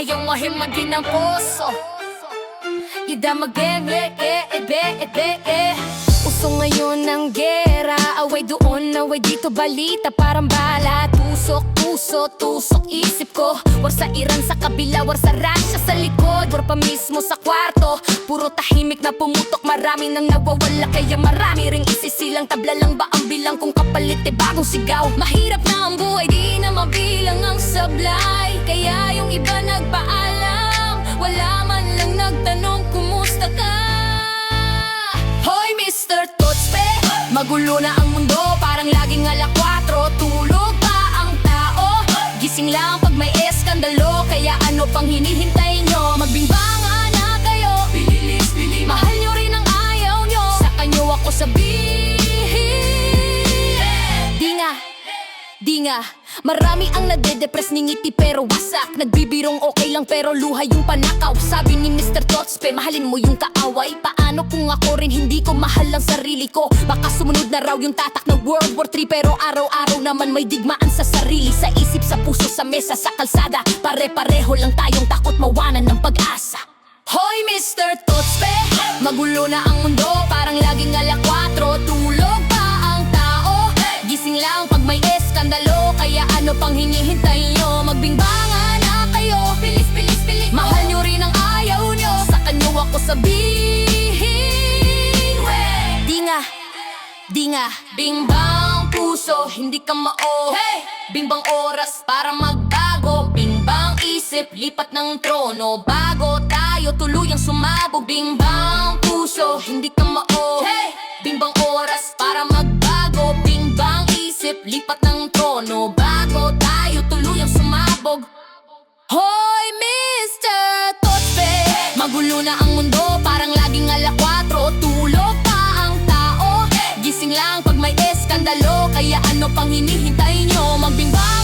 ayaw mahimagin ang puso. Ida magenge, uso ngayon ng gera. Away doon, away dito, balita parang bala. Tusok, puso, tusok isip ko. War sa Iran sa kabila, war sa Russia sa likod. War pa mismo sa kwarto, puro tahimik na pumutok. Marami nang nawawala, kaya marami ring isisilang. Tabla lang ba ang bilang kung kapalit bagong sigaw? Mahirap na ang buhay, di na mabilang ang sablay. Kaya yung iba nagpaalam, wala man lang nagtanong kumusta ka. Hoy Mr. Totspe, magulo na ang mundo, parang laging alas 4. Tulog pa ang tao, gising lang pag may eskandalo. Kaya ano pang hinihintay nyo? Magbimbangan na kayo, bililis, bilis. Mahal nyo rin ang ayaw nyo, sa kanyo ako sabihin. Di nga, marami ang nade-depress ni ngiti pero wasak. Nagbibirong okay lang pero luha yung panakaw. Sabi ni Mr. Totspe, mahalin mo yung kaaway. Paano kung ako rin hindi ko mahal ang sarili ko? Baka sumunod na raw yung tatak ng World War III. Pero araw-araw naman may digmaan sa sarili. Sa isip, sa puso, sa mesa, sa kalsada. Pare-pareho lang tayong takot mawanan ng pag-asa. Hoy Mr. Totspe, magulo na ang mundo, parang laging alas 4. Tulog pa ang tao, gising lang pag may eskandalo. Kaya ano pang hinihintay nyo? Magbingbangan na kayo, bilis, bilis, bilis. Mahal nyo rin ang ayaw nyo, sa kanyo ako sabihin. Di nga, bingbang puso, hindi ka mao. Hey! Bingbang oras para magbago, bingbang isip, lipat ng trono. Bago tayo tuluyang sumabog, bingbang puso, hindi ka mao. Hey! Bingbang oras para magbago, bingbang isip, lipat ng trono. Bago tayo tuluyang sumabog. Hoy Mr. Totspe, magulo na ang mundo, parang laging alas 4. Tulog pa ang tao, gising lang pag may eskandalo. Kaya ano pang hinihintay nyo? Magbingbang